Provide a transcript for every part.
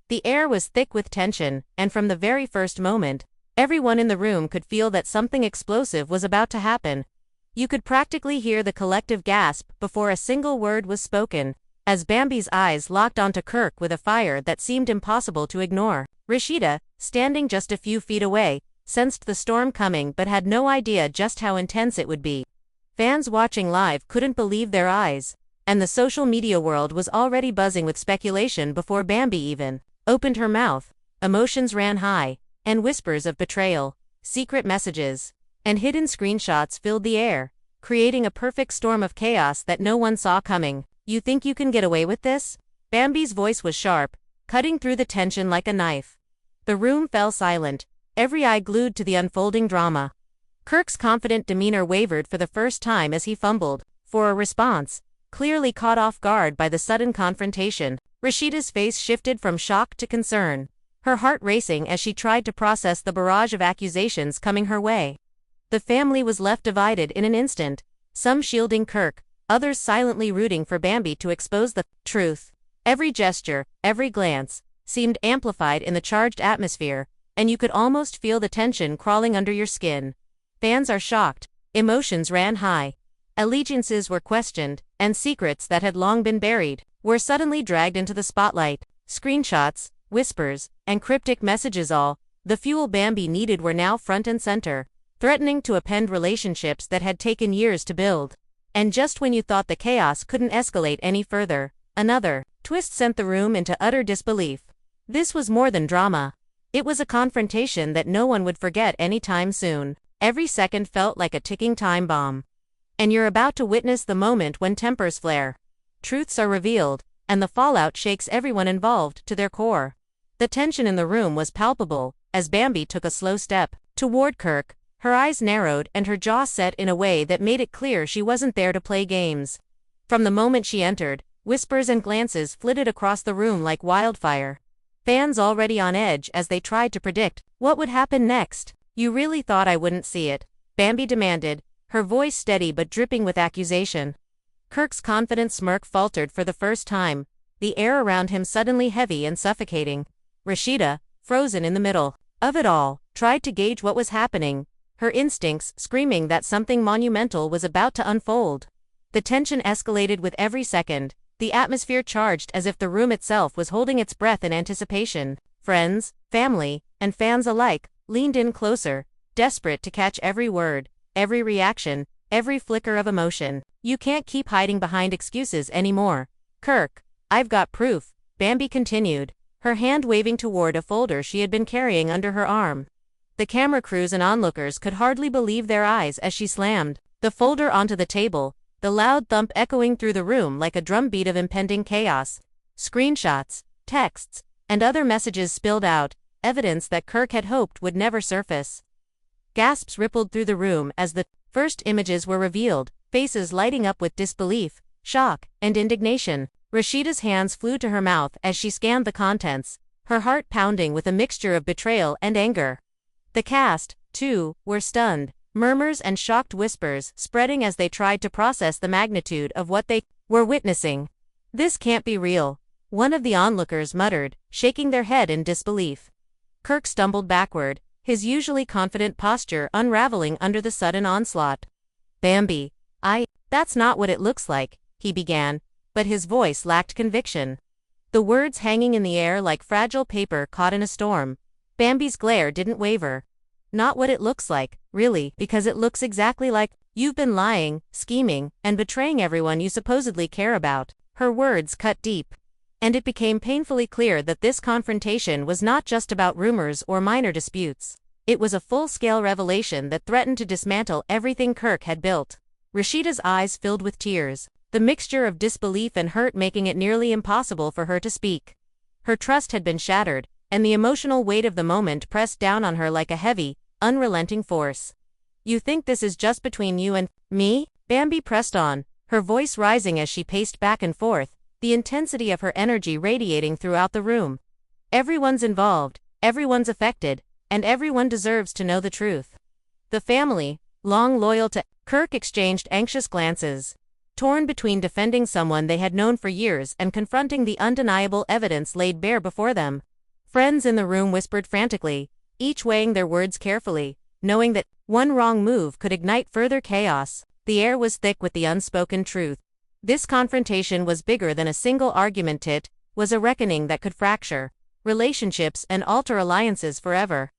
The air was thick with tension, and from the very first moment, everyone in the room could feel that something explosive was about to happen. You could practically hear the collective gasp before a single word was spoken, as Bambi's eyes locked onto Kirk with a fire that seemed impossible to ignore. Rasheeda, standing just a few feet away, sensed the storm coming but had no idea just how intense it would be. Fans watching live couldn't believe their eyes, and the social media world was already buzzing with speculation before Bambi even opened her mouth. Emotions ran high, and whispers of betrayal, secret messages, and hidden screenshots filled the air, creating a perfect storm of chaos that no one saw coming. "You think you can get away with this?" Bambi's voice was sharp, cutting through the tension like a knife. The room fell silent, every eye glued to the unfolding drama. Kirk's confident demeanor wavered for the first time as he fumbled for a response, clearly caught off guard by the sudden confrontation. Rasheeda's face shifted from shock to concern, her heart racing as she tried to process the barrage of accusations coming her way. The family was left divided in an instant, some shielding Kirk, others silently rooting for Bambi to expose the truth. Every gesture, every glance, seemed amplified in the charged atmosphere, and you could almost feel the tension crawling under your skin. Fans are shocked, emotions ran high, allegiances were questioned, and secrets that had long been buried were suddenly dragged into the spotlight. Screenshots, whispers, and cryptic messages, all the fuel Bambi needed, were now front and center, threatening to upend relationships that had taken years to build. And just when you thought the chaos couldn't escalate any further, another twist sent the room into utter disbelief. This was more than drama. It was a confrontation that no one would forget anytime soon. Every second felt like a ticking time bomb. And you're about to witness the moment when tempers flare. Truths are revealed, and the fallout shakes everyone involved to their core. The tension in the room was palpable as Bambi took a slow step toward Kirk, her eyes narrowed and her jaw set in a way that made it clear she wasn't there to play games. From the moment she entered, whispers and glances flitted across the room like wildfire. Fans already on edge as they tried to predict what would happen next. "You really thought I wouldn't see it?" Bambi demanded, her voice steady but dripping with accusation. Kirk's confident smirk faltered for the first time, the air around him suddenly heavy and suffocating. Rasheeda, frozen in the middle of it all, tried to gauge what was happening, her instincts screaming that something monumental was about to unfold. The tension escalated with every second, the atmosphere charged as if the room itself was holding its breath in anticipation. Friends, family, and fans alike leaned in closer, desperate to catch every word, every reaction, every flicker of emotion. "You can't keep hiding behind excuses anymore, Kirk. I've got proof," Bambi continued, her hand waving toward a folder she had been carrying under her arm. The camera crews and onlookers could hardly believe their eyes as she slammed the folder onto the table, the loud thump echoing through the room like a drumbeat of impending chaos. Screenshots, texts, and other messages spilled out, evidence that Kirk had hoped would never surface. Gasps rippled through the room as the first images were revealed, faces lighting up with disbelief, shock, and indignation. Rasheeda's hands flew to her mouth as she scanned the contents, her heart pounding with a mixture of betrayal and anger. The cast, too, were stunned, murmurs and shocked whispers spreading as they tried to process the magnitude of what they were witnessing. "This can't be real," one of the onlookers muttered, shaking their head in disbelief. Kirk stumbled backward, his usually confident posture unraveling under the sudden onslaught. "Bambi, that's not what it looks like," he began, but his voice lacked conviction. The words hanging in the air like fragile paper caught in a storm. Bambi's glare didn't waver. "Not what it looks like, really, because it looks exactly like you've been lying, scheming, and betraying everyone you supposedly care about." Her words cut deep, and it became painfully clear that this confrontation was not just about rumors or minor disputes. It was a full-scale revelation that threatened to dismantle everything Kirk had built. Rasheeda's eyes filled with tears, the mixture of disbelief and hurt making it nearly impossible for her to speak. Her trust had been shattered, and the emotional weight of the moment pressed down on her like a heavy, unrelenting force. "You think this is just between you and me?" Bambi pressed on, her voice rising as she paced back and forth, the intensity of her energy radiating throughout the room. "Everyone's involved, everyone's affected, and everyone deserves to know the truth." The family, long loyal to Kirk, exchanged anxious glances, torn between defending someone they had known for years and confronting the undeniable evidence laid bare before them. Friends in the room whispered frantically, each weighing their words carefully, knowing that one wrong move could ignite further chaos. The air was thick with the unspoken truth. This confrontation was bigger than a single argument. It was a reckoning that could fracture relationships and alter alliances forever.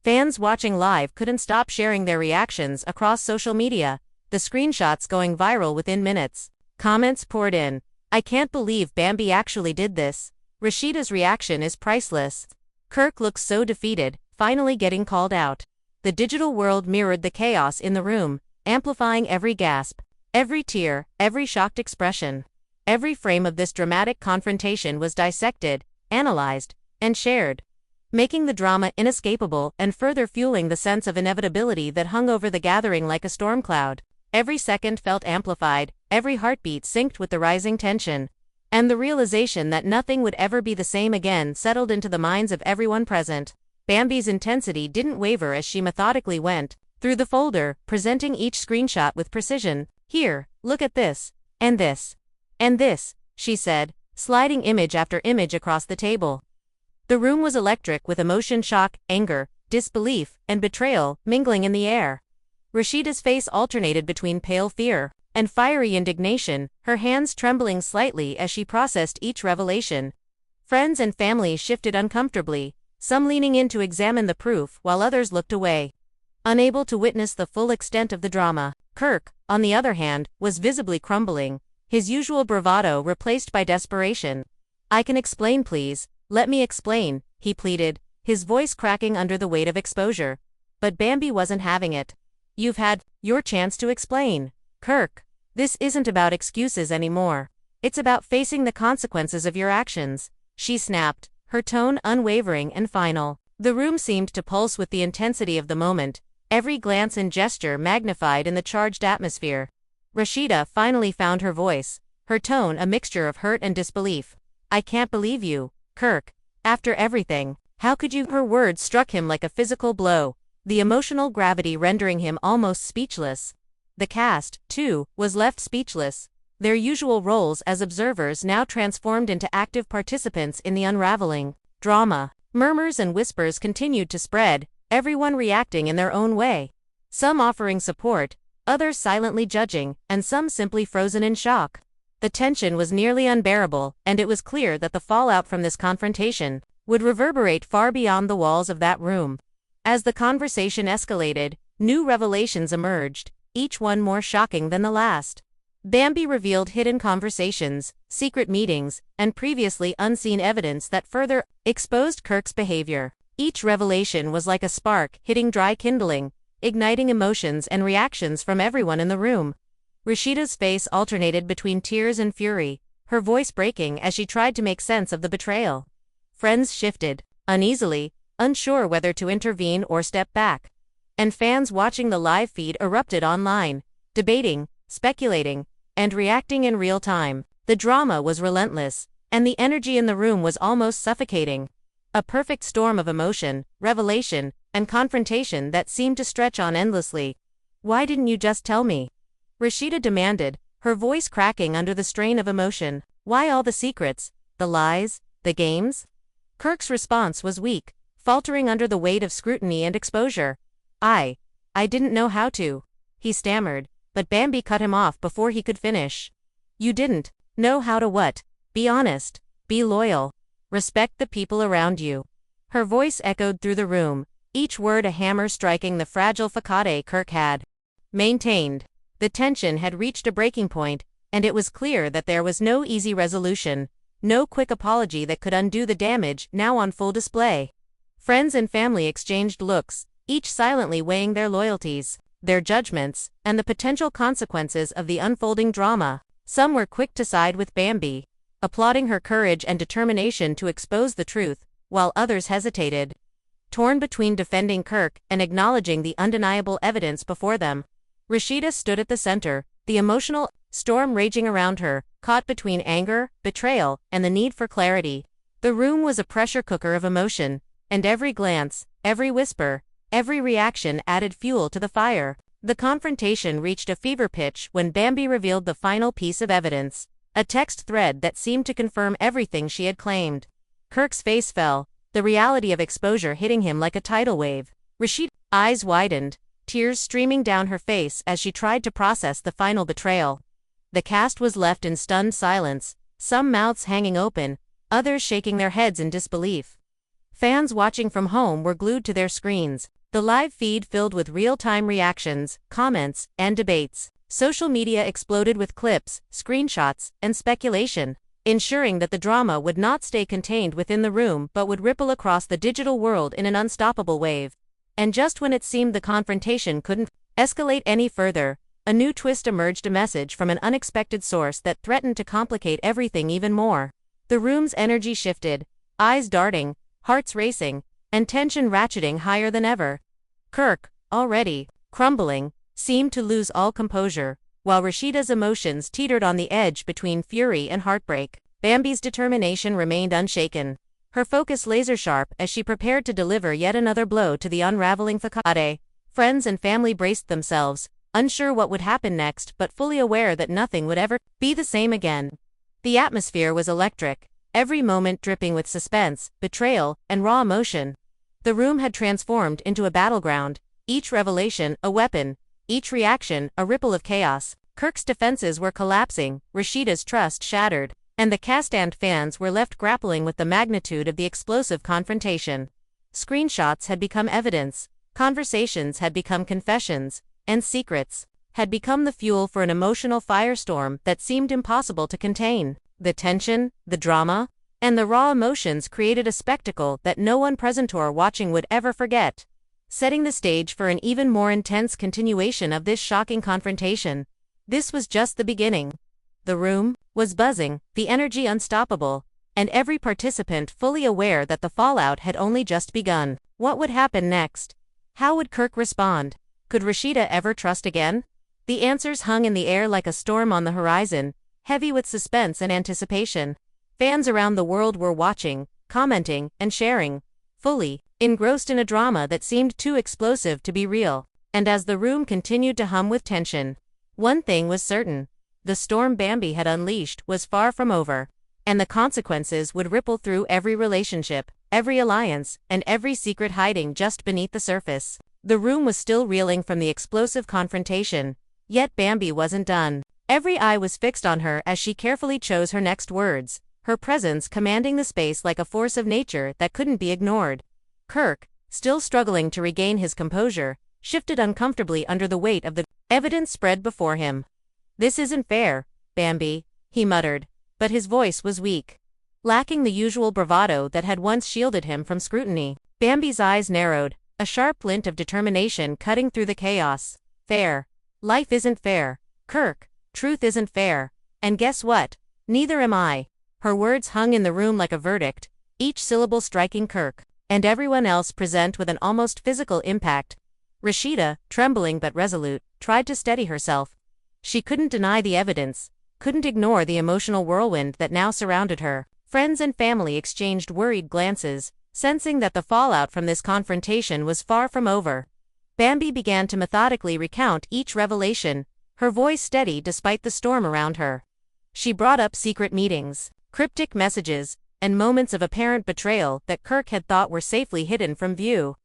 Fans watching live couldn't stop sharing their reactions across social media, the screenshots going viral within minutes. Comments poured in. "I can't believe Bambi actually did this. Rasheeda's reaction is priceless. Kirk looks so defeated, finally getting called out." The digital world mirrored the chaos in the room, amplifying every gasp, every tear, every shocked expression. Every frame of this dramatic confrontation was dissected, analyzed, and shared, making the drama inescapable and further fueling the sense of inevitability that hung over the gathering like a storm cloud. Every second felt amplified, every heartbeat synced with the rising tension, and the realization that nothing would ever be the same again settled into the minds of everyone present. Bambi's intensity didn't waver as she methodically went through the folder, presenting each screenshot with precision. "Here, look at this, and this, and this," she said, sliding image after image across the table. The room was electric with emotion, shock, anger, disbelief, and betrayal mingling in the air. Rasheeda's face alternated between pale fear and fiery indignation, her hands trembling slightly as she processed each revelation. Friends and family shifted uncomfortably, some leaning in to examine the proof while others looked away, unable to witness the full extent of the drama. Kirk, on the other hand, was visibly crumbling, his usual bravado replaced by desperation. "I can explain, please. Let me explain," he pleaded, his voice cracking under the weight of exposure. But Bambi wasn't having it. "You've had your chance to explain, Kirk. This isn't about excuses anymore. It's about facing the consequences of your actions," she snapped, her tone unwavering and final. The room seemed to pulse with the intensity of the moment, every glance and gesture magnified in the charged atmosphere. Rasheeda finally found her voice, her tone a mixture of hurt and disbelief. "I can't believe you, Kirk. After everything, how could you?" Her words struck him like a physical blow, the emotional gravity rendering him almost speechless. The cast, too, was left speechless, their usual roles as observers now transformed into active participants in the unraveling drama. Murmurs and whispers continued to spread, everyone reacting in their own way. Some offering support, others silently judging, and some simply frozen in shock. The tension was nearly unbearable, and it was clear that the fallout from this confrontation would reverberate far beyond the walls of that room. As the conversation escalated, new revelations emerged, each one more shocking than the last. Bambi revealed hidden conversations, secret meetings, and previously unseen evidence that further exposed Kirk's behavior. Each revelation was like a spark hitting dry kindling, igniting emotions and reactions from everyone in the room. Rasheeda's face alternated between tears and fury, her voice breaking as she tried to make sense of the betrayal. Friends shifted, uneasily, unsure whether to intervene or step back. And fans watching the live feed erupted online, debating, speculating, and reacting in real time. The drama was relentless, and the energy in the room was almost suffocating. A perfect storm of emotion, revelation, and confrontation that seemed to stretch on endlessly. "Why didn't you just tell me?" Rasheeda demanded, her voice cracking under the strain of emotion. "Why all the secrets, the lies, the games?" Kirk's response was weak, faltering under the weight of scrutiny and exposure. I didn't know how to," he stammered, but Bambi cut him off before he could finish. "You didn't know how to what? Be honest, be loyal, respect the people around you." Her voice echoed through the room, each word a hammer striking the fragile facade Kirk had maintained. The tension had reached a breaking point, and it was clear that there was no easy resolution, no quick apology that could undo the damage now on full display. Friends and family exchanged looks, each silently weighing their loyalties, their judgments, and the potential consequences of the unfolding drama. Some were quick to side with Bambi, applauding her courage and determination to expose the truth, while others hesitated, torn between defending Kirk and acknowledging the undeniable evidence before them. Rasheeda stood at the center, the emotional storm raging around her, caught between anger, betrayal, and the need for clarity. The room was a pressure cooker of emotion, and every glance, every whisper, every reaction added fuel to the fire. The confrontation reached a fever pitch when Bambi revealed the final piece of evidence, a text thread that seemed to confirm everything she had claimed. Kirk's face fell, the reality of exposure hitting him like a tidal wave. Rasheeda's eyes widened, tears streaming down her face as she tried to process the final betrayal. The cast was left in stunned silence, some mouths hanging open, others shaking their heads in disbelief. Fans watching from home were glued to their screens, the live feed filled with real-time reactions, comments, and debates. Social media exploded with clips, screenshots, and speculation, ensuring that the drama would not stay contained within the room but would ripple across the digital world in an unstoppable wave. And just when it seemed the confrontation couldn't escalate any further, a new twist emerged, a message from an unexpected source that threatened to complicate everything even more. The room's energy shifted, eyes darting, hearts racing, and tension ratcheting higher than ever. Kirk, already crumbling, seemed to lose all composure, while Rasheeda's emotions teetered on the edge between fury and heartbreak. Bambi's determination remained unshaken, her focus laser-sharp as she prepared to deliver yet another blow to the unraveling facade. Friends and family braced themselves, unsure what would happen next but fully aware that nothing would ever be the same again. The atmosphere was electric, every moment dripping with suspense, betrayal, and raw emotion. The room had transformed into a battleground, each revelation a weapon, each reaction a ripple of chaos. Kirk's defenses were collapsing, Rasheeda's trust shattered, and the cast and fans were left grappling with the magnitude of the explosive confrontation. Screenshots had become evidence, conversations had become confessions, and secrets had become the fuel for an emotional firestorm that seemed impossible to contain. The tension, the drama, and the raw emotions created a spectacle that no one present or watching would ever forget, setting the stage for an even more intense continuation of this shocking confrontation. This was just the beginning. The room was buzzing, the energy unstoppable, and every participant fully aware that the fallout had only just begun. What would happen next? How would Kirk respond? Could Rasheeda ever trust again? The answers hung in the air like a storm on the horizon, heavy with suspense and anticipation. Fans around the world were watching, commenting, and sharing, fully engrossed in a drama that seemed too explosive to be real. And as the room continued to hum with tension, one thing was certain: the storm Bambi had unleashed was far from over, and the consequences would ripple through every relationship, every alliance, and every secret hiding just beneath the surface. The room was still reeling from the explosive confrontation, yet Bambi wasn't done. Every eye was fixed on her as she carefully chose her next words, her presence commanding the space like a force of nature that couldn't be ignored. Kirk, still struggling to regain his composure, shifted uncomfortably under the weight of the evidence spread before him. "This isn't fair, Bambi," he muttered, but his voice was weak, lacking the usual bravado that had once shielded him from scrutiny. Bambi's eyes narrowed, a sharp glint of determination cutting through the chaos. "Fair. Life isn't fair, Kirk. Truth isn't fair. And guess what? Neither am I." Her words hung in the room like a verdict, each syllable striking Kirk and everyone else present with an almost physical impact. Rasheeda, trembling but resolute, tried to steady herself. She couldn't deny the evidence, couldn't ignore the emotional whirlwind that now surrounded her. Friends and family exchanged worried glances, sensing that the fallout from this confrontation was far from over. Bambi began to methodically recount each revelation, her voice steady despite the storm around her. She brought up secret meetings, cryptic messages, and moments of apparent betrayal that Kirk had thought were safely hidden from view.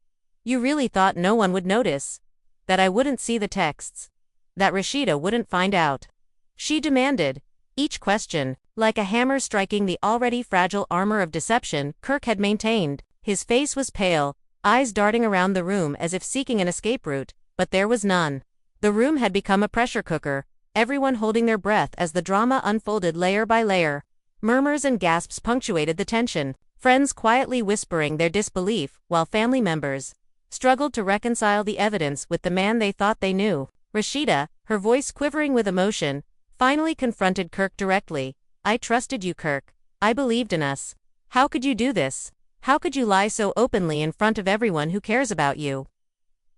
"You really thought no one would notice? That I wouldn't see the texts? That Rasheeda wouldn't find out?" she demanded, each question like a hammer striking the already fragile armor of deception Kirk had maintained. His face was pale, eyes darting around the room as if seeking an escape route, but there was none. The room had become a pressure cooker, everyone holding their breath as the drama unfolded layer by layer. Murmurs and gasps punctuated the tension, friends quietly whispering their disbelief, while family members struggled to reconcile the evidence with the man they thought they knew. Rasheeda, her voice quivering with emotion, finally confronted Kirk directly. "I trusted you, Kirk. I believed in us. How could you do this? How could you lie so openly in front of everyone who cares about you?"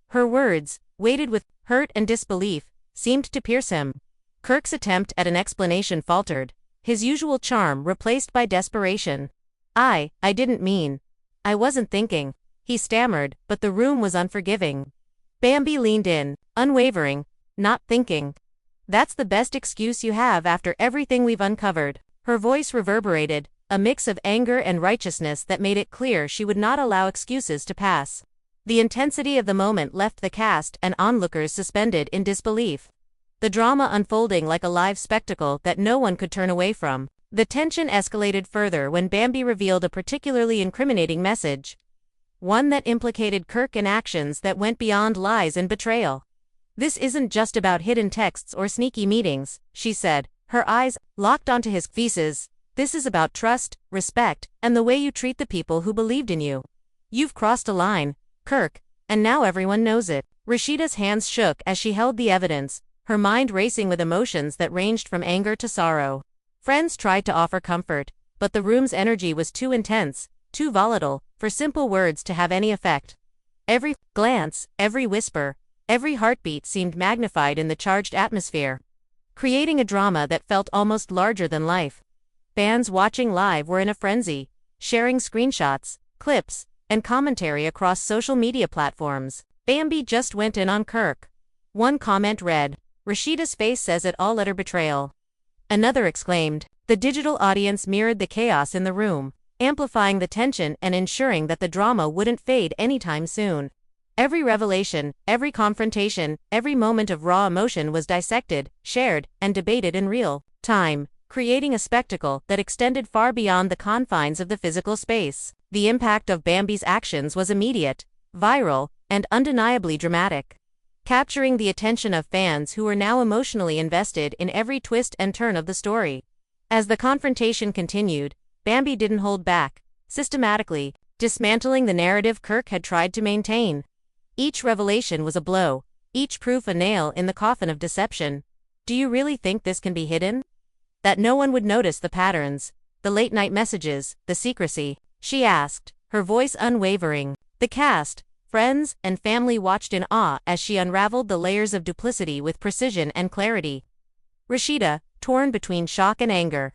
Her words, weighted with hurt and disbelief, seemed to pierce him. Kirk's attempt at an explanation faltered, his usual charm replaced by desperation. I didn't mean. I wasn't thinking," he stammered, but the room was unforgiving. Bambi leaned in, unwavering. "Not thinking? That's the best excuse you have after everything we've uncovered." Her voice reverberated, a mix of anger and righteousness that made it clear she would not allow excuses to pass. The intensity of the moment left the cast and onlookers suspended in disbelief. The drama unfolding like a live spectacle that no one could turn away from. The tension escalated further when Bambi revealed a particularly incriminating message. One that implicated Kirk in actions that went beyond lies and betrayal. "This isn't just about hidden texts or sneaky meetings," she said, her eyes locked onto his faces. "This is about trust, respect, and the way you treat the people who believed in you. You've crossed a line, Kirk, and now everyone knows it." Rasheeda's hands shook as she held the evidence, her mind racing with emotions that ranged from anger to sorrow. Friends tried to offer comfort, but the room's energy was too intense, too volatile, for simple words to have any effect. Every glance, every whisper, every heartbeat seemed magnified in the charged atmosphere, creating a drama that felt almost larger than life. Fans watching live were in a frenzy, sharing screenshots, clips, and commentary across social media platforms. Bambi just went in on Kirk. One comment read, "Rasheeda's face says it all, utter betrayal." Another exclaimed. The digital audience mirrored the chaos in the room, amplifying the tension and ensuring that the drama wouldn't fade anytime soon. Every revelation, every confrontation, every moment of raw emotion was dissected, shared, and debated in real time, creating a spectacle that extended far beyond the confines of the physical space. The impact of Bambi's actions was immediate, viral, and undeniably dramatic, capturing the attention of fans who were now emotionally invested in every twist and turn of the story. As the confrontation continued, Bambi didn't hold back, systematically dismantling the narrative Kirk had tried to maintain. Each revelation was a blow, each proof a nail in the coffin of deception. "Do you really think this can be hidden? That no one would notice the patterns, the late-night messages, the secrecy?" she asked, her voice unwavering. The cast, friends, and family watched in awe as she unraveled the layers of duplicity with precision and clarity. Rasheeda, torn between shock and anger,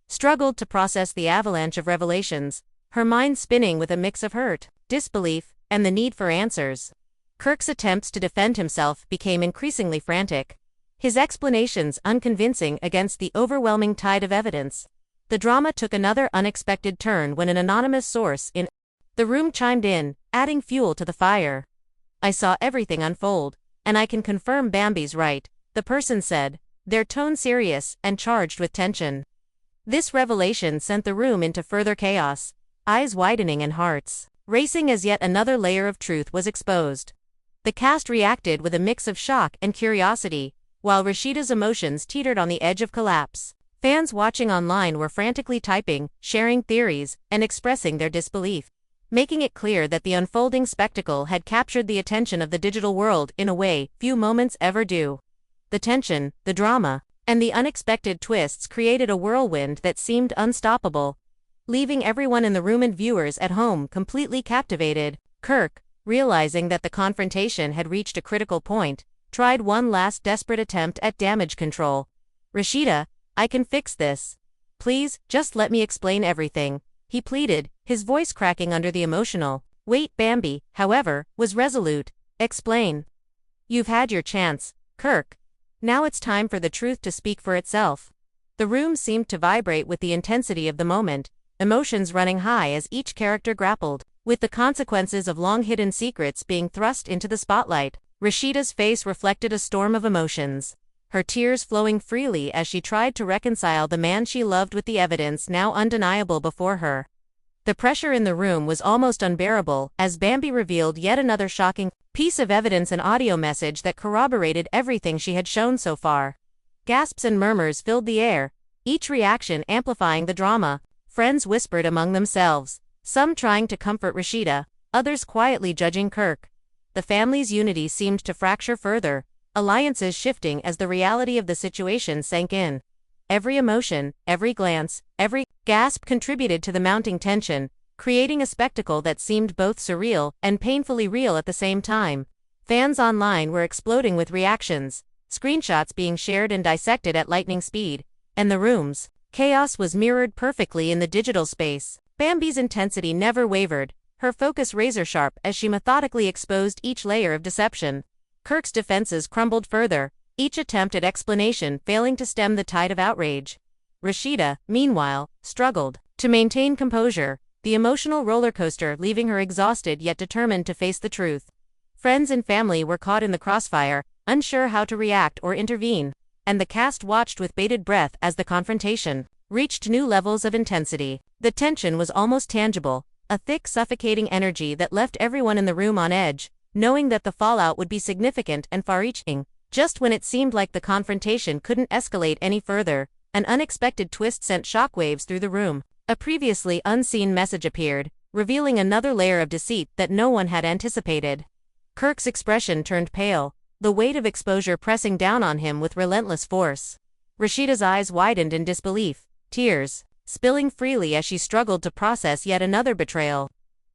struggled to process the avalanche of revelations, her mind spinning with a mix of hurt, disbelief, and the need for answers. Kirk's attempts to defend himself became increasingly frantic, his explanations unconvincing against the overwhelming tide of evidence. The drama took another unexpected turn when an anonymous source in the room chimed in, adding fuel to the fire. "I saw everything unfold, and I can confirm Bambi's right," the person said, their tone serious and charged with tension. This revelation sent the room into further chaos, eyes widening and hearts racing as yet another layer of truth was exposed. The cast reacted with a mix of shock and curiosity, while Rasheeda's emotions teetered on the edge of collapse. Fans watching online were frantically typing, sharing theories, and expressing their disbelief, making it clear that the unfolding spectacle had captured the attention of the digital world in a way few moments ever do. The tension, the drama, and the unexpected twists created a whirlwind that seemed unstoppable, leaving everyone in the room and viewers at home completely captivated. Kirk, realizing that the confrontation had reached a critical point, tried one last desperate attempt at damage control. "Rasheeda, I can fix this. Please, just let me explain everything," he pleaded, his voice cracking under the emotional weight. Bambi, however, was resolute. "Explain. You've had your chance, Kirk. Now it's time for the truth to speak for itself." The room seemed to vibrate with the intensity of the moment, emotions running high as each character grappled with the consequences of long-hidden secrets being thrust into the spotlight. Rasheeda's face reflected a storm of emotions, her tears flowing freely as she tried to reconcile the man she loved with the evidence now undeniable before her. The pressure in the room was almost unbearable as Bambi revealed yet another shocking piece of evidence, an audio message that corroborated everything she had shown so far. Gasps and murmurs filled the air, each reaction amplifying the drama. Friends whispered among themselves, some trying to comfort Rasheeda, others quietly judging Kirk. The family's unity seemed to fracture further, alliances shifting as the reality of the situation sank in. Every emotion, every glance, every gasp contributed to the mounting tension, creating a spectacle that seemed both surreal and painfully real at the same time. Fans online were exploding with reactions, screenshots being shared and dissected at lightning speed, and the room's chaos was mirrored perfectly in the digital space. Bambi's intensity never wavered, her focus razor-sharp as she methodically exposed each layer of deception. Kirk's defenses crumbled further, each attempt at explanation failing to stem the tide of outrage. Rasheeda, meanwhile, struggled to maintain composure, the emotional roller coaster leaving her exhausted yet determined to face the truth. Friends and family were caught in the crossfire, unsure how to react or intervene, and the cast watched with bated breath as the confrontation reached new levels of intensity. The tension was almost tangible, a thick, suffocating energy that left everyone in the room on edge, knowing that the fallout would be significant and far-reaching. Just when it seemed like the confrontation couldn't escalate any further, an unexpected twist sent shockwaves through the room. A previously unseen message appeared, revealing another layer of deceit that no one had anticipated. Kirk's expression turned pale, the weight of exposure pressing down on him with relentless force. Rasheeda's eyes widened in disbelief, tears spilling freely as she struggled to process yet another betrayal.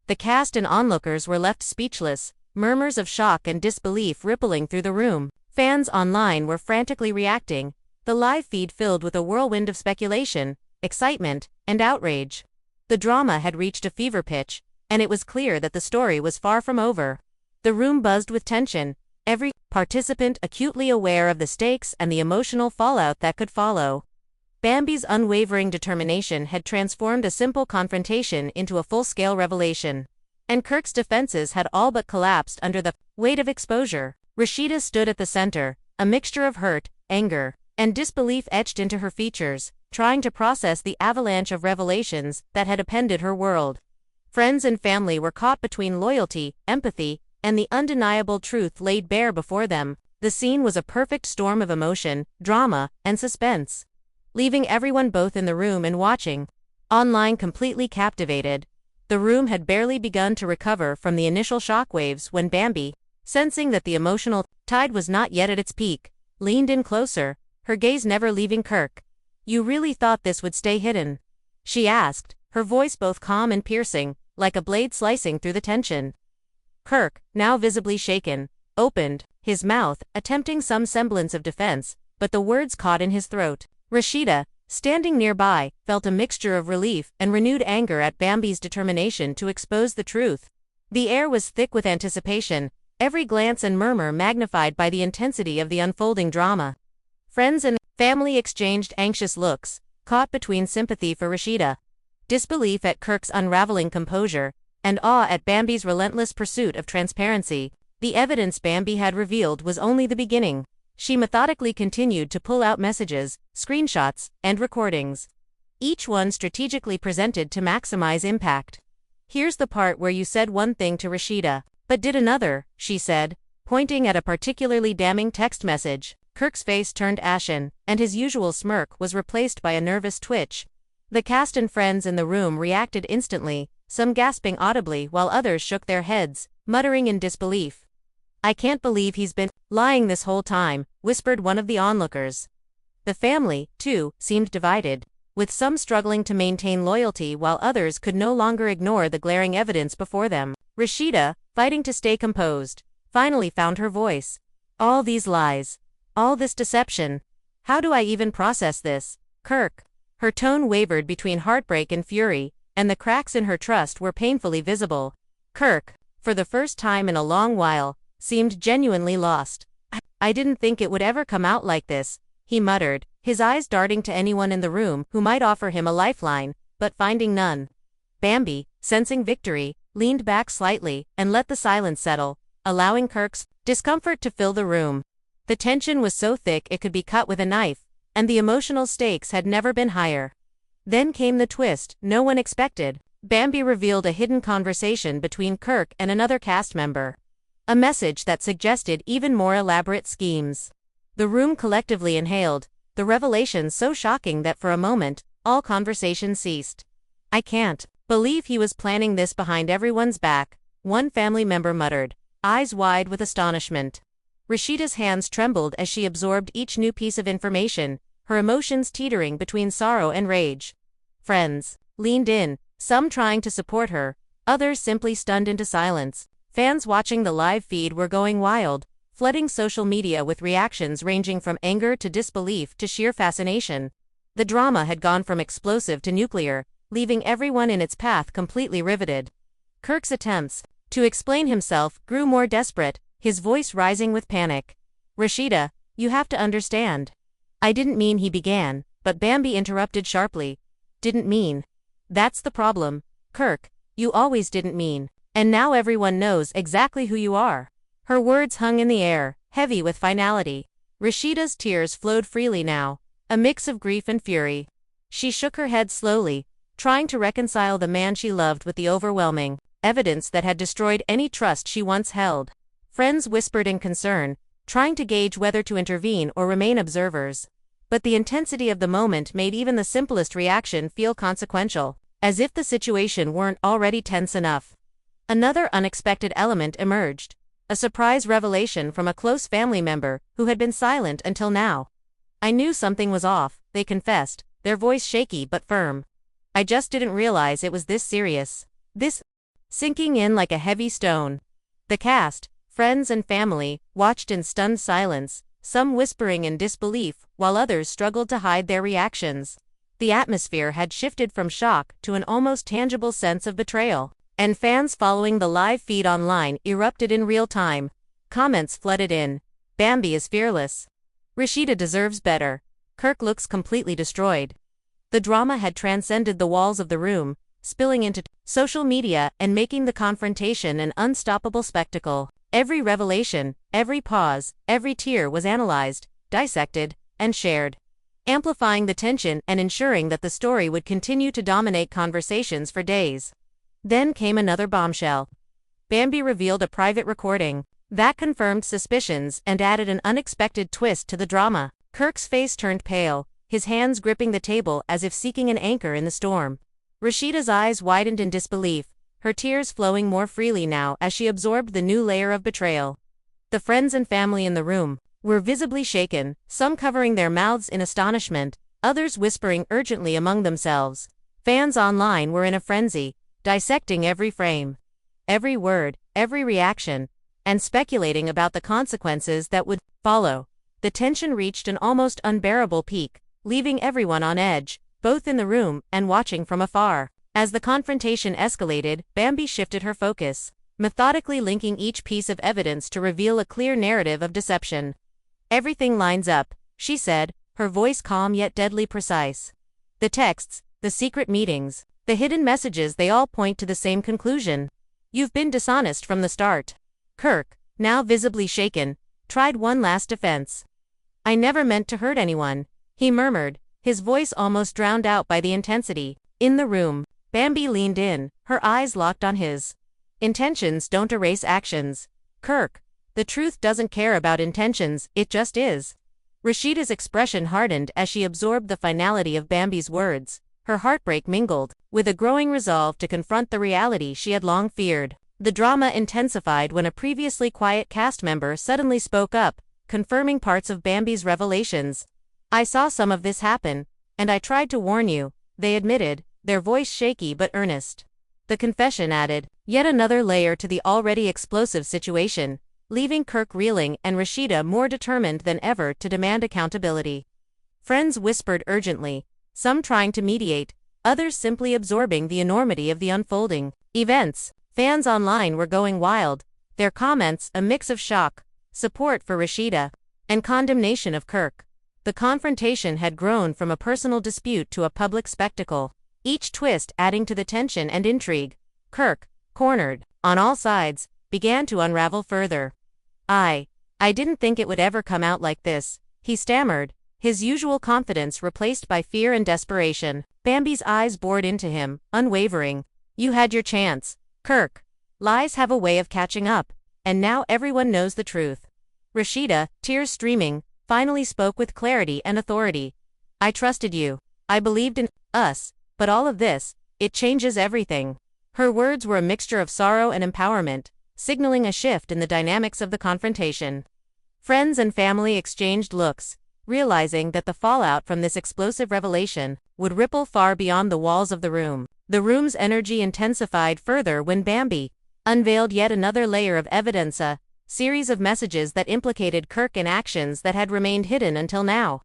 The cast and onlookers were left speechless, murmurs of shock and disbelief rippling through the room. Fans online were frantically reacting, the live feed filled with a whirlwind of speculation, excitement, and outrage. The drama had reached a fever pitch, and it was clear that the story was far from over. The room buzzed with tension, every participant acutely aware of the stakes and the emotional fallout that could follow. Bambi's unwavering determination had transformed a simple confrontation into a full-scale revelation, and Kirk's defenses had all but collapsed under the weight of exposure. Rasheeda stood at the center, a mixture of hurt, anger, and disbelief etched into her features, trying to process the avalanche of revelations that had upended her world. Friends and family were caught between loyalty, empathy, and the undeniable truth laid bare before them. The scene was a perfect storm of emotion, drama, and suspense, leaving everyone both in the room and watching online completely captivated. The room had barely begun to recover from the initial shockwaves when Bambi, sensing that the emotional tide was not yet at its peak, leaned in closer, her gaze never leaving Kirk. "You really thought this would stay hidden?" she asked, her voice both calm and piercing, like a blade slicing through the tension. Kirk, now visibly shaken, opened his mouth, attempting some semblance of defense, but the words caught in his throat. Rasheeda, standing nearby, felt a mixture of relief and renewed anger at Bambi's determination to expose the truth. The air was thick with anticipation, every glance and murmur magnified by the intensity of the unfolding drama. Friends and family exchanged anxious looks, caught between sympathy for Rasheeda, disbelief at Kirk's unraveling composure, and awe at Bambi's relentless pursuit of transparency. The evidence Bambi had revealed was only the beginning. She methodically continued to pull out messages, screenshots, and recordings, each one strategically presented to maximize impact. "Here's the part where you said one thing to Rasheeda, but did another," she said, pointing at a particularly damning text message. Kirk's face turned ashen, and his usual smirk was replaced by a nervous twitch. The cast and friends in the room reacted instantly, some gasping audibly while others shook their heads, muttering in disbelief. "I can't believe he's been lying this whole time," whispered one of the onlookers. The family, too, seemed divided, with some struggling to maintain loyalty while others could no longer ignore the glaring evidence before them. Rasheeda, fighting to stay composed, finally found her voice. "All these lies. All this deception. How do I even process this, Kirk?" Her tone wavered between heartbreak and fury, and the cracks in her trust were painfully visible. Kirk, for the first time in a long while, seemed genuinely lost. I didn't think it would ever come out like this," he muttered, his eyes darting to anyone in the room who might offer him a lifeline, but finding none. Bambi, sensing victory, leaned back slightly and let the silence settle, allowing Kirk's discomfort to fill the room. The tension was so thick it could be cut with a knife, and the emotional stakes had never been higher. Then came the twist no one expected. Bambi revealed a hidden conversation between Kirk and another cast member, a message that suggested even more elaborate schemes. The room collectively inhaled, the revelation so shocking that for a moment, all conversation ceased. "I can't believe he was planning this behind everyone's back," one family member muttered, eyes wide with astonishment. Rasheeda's hands trembled as she absorbed each new piece of information, her emotions teetering between sorrow and rage. Friends leaned in, some trying to support her, others simply stunned into silence. Fans watching the live feed were going wild, flooding social media with reactions ranging from anger to disbelief to sheer fascination. The drama had gone from explosive to nuclear, leaving everyone in its path completely riveted. Kirk's attempts to explain himself grew more desperate, his voice rising with panic. "Rasheeda, you have to understand." "I didn't mean," he began, but Bambi interrupted sharply. "Didn't mean." That's the problem, Kirk. You always didn't mean. And now everyone knows exactly who you are. Her words hung in the air, heavy with finality. Rasheeda's tears flowed freely now, a mix of grief and fury. She shook her head slowly, trying to reconcile the man she loved with the overwhelming evidence that had destroyed any trust she once held. Friends whispered in concern, trying to gauge whether to intervene or remain observers. But the intensity of the moment made even the simplest reaction feel consequential, as if the situation weren't already tense enough. Another unexpected element emerged, a surprise revelation from a close family member who had been silent until now. I knew something was off, they confessed, their voice shaky but firm. I just didn't realize it was this serious. This sinking in like a heavy stone. The cast, friends and family, watched in stunned silence, some whispering in disbelief, while others struggled to hide their reactions. The atmosphere had shifted from shock to an almost tangible sense of betrayal, and fans following the live feed online erupted in real time. Comments flooded in. Bambi is fearless. Rasheeda deserves better. Kirk looks completely destroyed. The drama had transcended the walls of the room, spilling into social media and making the confrontation an unstoppable spectacle. Every revelation, every pause, every tear was analyzed, dissected, and shared, amplifying the tension and ensuring that the story would continue to dominate conversations for days. Then came another bombshell. Bambi revealed a private recording that confirmed suspicions and added an unexpected twist to the drama. Kirk's face turned pale, his hands gripping the table as if seeking an anchor in the storm. Rasheeda's eyes widened in disbelief, her tears flowing more freely now as she absorbed the new layer of betrayal. The friends and family in the room were visibly shaken, some covering their mouths in astonishment, others whispering urgently among themselves. Fans online were in a frenzy, dissecting every frame, every word, every reaction, and speculating about the consequences that would follow. The tension reached an almost unbearable peak, leaving everyone on edge, both in the room and watching from afar. As the confrontation escalated, Bambi shifted her focus, methodically linking each piece of evidence to reveal a clear narrative of deception. Everything lines up, she said, her voice calm yet deadly precise. The texts, the secret meetings, the hidden messages, they all point to the same conclusion. You've been dishonest from the start. Kirk, now visibly shaken, tried one last defense. I never meant to hurt anyone, he murmured, his voice almost drowned out by the intensity. In the room, Bambi leaned in, her eyes locked on his. Intentions don't erase actions. Kirk, the truth doesn't care about intentions, it just is. Rasheeda's expression hardened as she absorbed the finality of Bambi's words. Her heartbreak mingled with a growing resolve to confront the reality she had long feared. The drama intensified when a previously quiet cast member suddenly spoke up, confirming parts of Bambi's revelations. I saw some of this happen, and I tried to warn you, they admitted, their voice shaky but earnest. The confession added yet another layer to the already explosive situation, leaving Kirk reeling and Rasheeda more determined than ever to demand accountability. Friends whispered urgently, some trying to mediate, others simply absorbing the enormity of the unfolding events. Fans online were going wild, their comments a mix of shock, support for Rasheeda, and condemnation of Kirk. The confrontation had grown from a personal dispute to a public spectacle, each twist adding to the tension and intrigue. Kirk, cornered on all sides, began to unravel further. I didn't think it would ever come out like this, he stammered, his usual confidence replaced by fear and desperation. Bambi's eyes bored into him, unwavering. You had your chance, Kirk. Lies have a way of catching up, and now everyone knows the truth. Rasheeda, tears streaming, finally spoke with clarity and authority. I trusted you. I believed in us, but all of this, it changes everything. Her words were a mixture of sorrow and empowerment, signaling a shift in the dynamics of the confrontation. Friends and family exchanged looks, realizing that the fallout from this explosive revelation would ripple far beyond the walls of the room. The room's energy intensified further when Bambi unveiled yet another layer of evidence, a series of messages that implicated Kirk in actions that had remained hidden until now.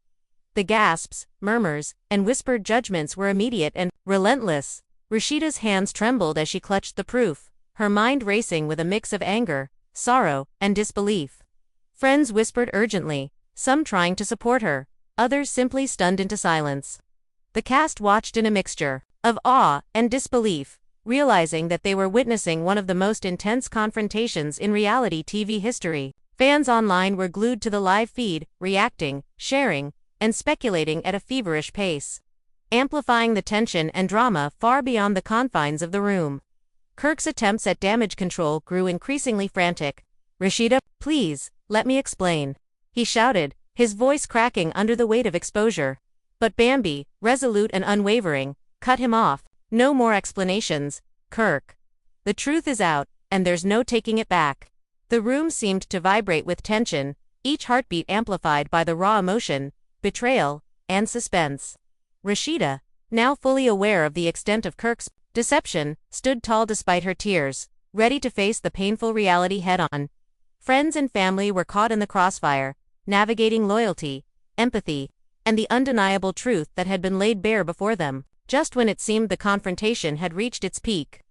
The gasps, murmurs, and whispered judgments were immediate and relentless. Rasheeda's hands trembled as she clutched the proof, her mind racing with a mix of anger, sorrow, and disbelief. Friends whispered urgently, some trying to support her, others simply stunned into silence. The cast watched in a mixture of awe and disbelief, realizing that they were witnessing one of the most intense confrontations in reality TV history. Fans online were glued to the live feed, reacting, sharing, and speculating at a feverish pace, amplifying the tension and drama far beyond the confines of the room. Kirk's attempts at damage control grew increasingly frantic. "Rasheeda, please, let me explain," he shouted, his voice cracking under the weight of exposure. But Bambi, resolute and unwavering, cut him off. "No more explanations, Kirk. The truth is out, and there's no taking it back." The room seemed to vibrate with tension, each heartbeat amplified by the raw emotion, betrayal, and suspense. Rasheeda, now fully aware of the extent of Kirk's deception, stood tall despite her tears, ready to face the painful reality head-on. Friends and family were caught in the crossfire, navigating loyalty, empathy, and the undeniable truth that had been laid bare before them, just when it seemed the confrontation had reached its peak.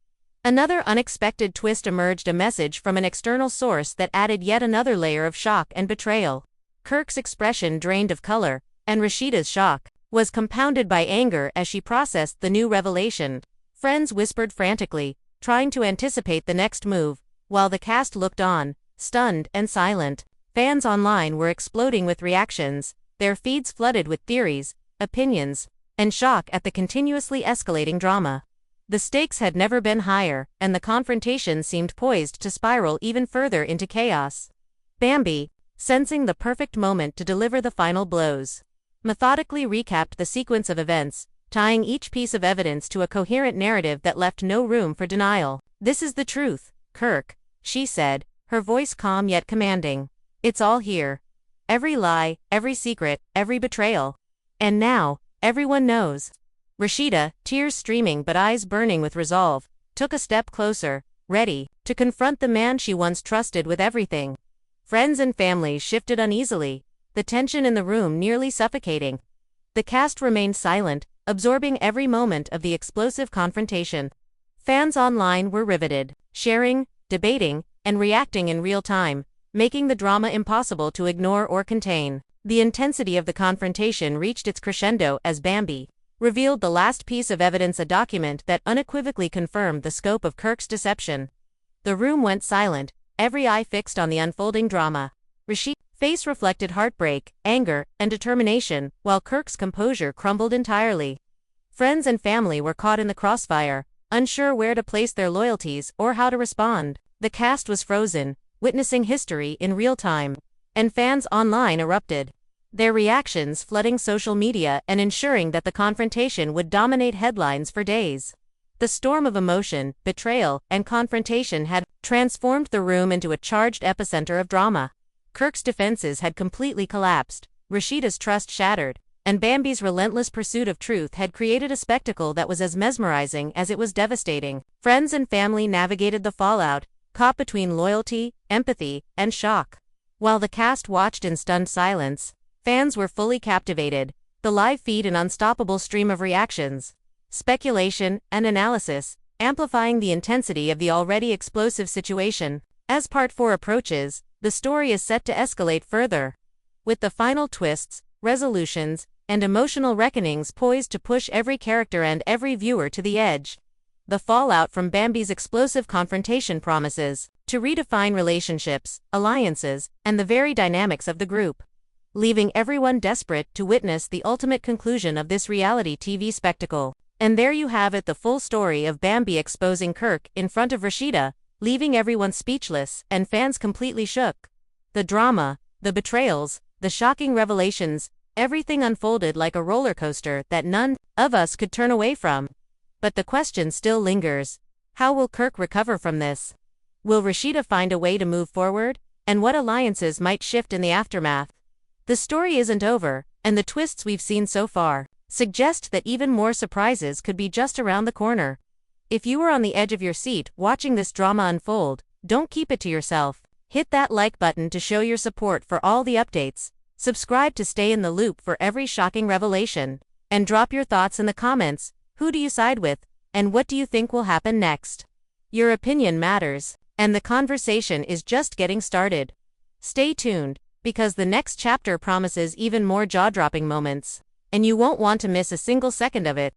Another unexpected twist emerged, a message from an external source that added yet another layer of shock and betrayal. Kirk's expression drained of color, and Rasheeda's shock was compounded by anger as she processed the new revelation. Friends whispered frantically, trying to anticipate the next move, while the cast looked on, stunned and silent. Fans online were exploding with reactions, their feeds flooded with theories, opinions, and shock at the continuously escalating drama. The stakes had never been higher, and the confrontation seemed poised to spiral even further into chaos. Bambi, sensing the perfect moment to deliver the final blows, methodically recapped the sequence of events, tying each piece of evidence to a coherent narrative that left no room for denial. "This is the truth, Kirk," she said, her voice calm yet commanding. "It's all here. Every lie, every secret, every betrayal. And now, everyone knows." Rasheeda, tears streaming but eyes burning with resolve, took a step closer, ready to confront the man she once trusted with everything. Friends and family shifted uneasily, the tension in the room nearly suffocating. The cast remained silent, absorbing every moment of the explosive confrontation. Fans online were riveted, sharing, debating, and reacting in real time, making the drama impossible to ignore or contain. The intensity of the confrontation reached its crescendo as Bambi revealed the last piece of evidence, a document that unequivocally confirmed the scope of Kirk's deception. The room went silent, every eye fixed on the unfolding drama. Rasheeda's face reflected heartbreak, anger, and determination, while Kirk's composure crumbled entirely. Friends and family were caught in the crossfire, unsure where to place their loyalties or how to respond. The cast was frozen, witnessing history in real time, and fans online erupted, their reactions flooding social media and ensuring that the confrontation would dominate headlines for days. The storm of emotion, betrayal, and confrontation had transformed the room into a charged epicenter of drama. Kirk's defenses had completely collapsed, Rasheeda's trust shattered, and Bambi's relentless pursuit of truth had created a spectacle that was as mesmerizing as it was devastating. Friends and family navigated the fallout, caught between loyalty, empathy, and shock. While the cast watched in stunned silence, fans were fully captivated, the live feed an unstoppable stream of reactions, speculation, and analysis, amplifying the intensity of the already explosive situation. As Part 4 approaches, the story is set to escalate further, with the final twists, resolutions, and emotional reckonings poised to push every character and every viewer to the edge. The fallout from Bambi's explosive confrontation promises to redefine relationships, alliances, and the very dynamics of the group, leaving everyone desperate to witness the ultimate conclusion of this reality TV spectacle. And there you have it, the full story of Bambi exposing Kirk in front of Rasheeda, leaving everyone speechless and fans completely shook. The drama, the betrayals, the shocking revelations, everything unfolded like a roller coaster that none of us could turn away from. But the question still lingers: how will Kirk recover from this? Will Rasheeda find a way to move forward? And what alliances might shift in the aftermath? The story isn't over, and the twists we've seen so far suggest that even more surprises could be just around the corner. If you were on the edge of your seat watching this drama unfold, don't keep it to yourself. Hit that like button to show your support for all the updates. Subscribe to stay in the loop for every shocking revelation. And drop your thoughts in the comments. Who do you side with, and what do you think will happen next? Your opinion matters, and the conversation is just getting started. Stay tuned, because the next chapter promises even more jaw-dropping moments, and you won't want to miss a single second of it.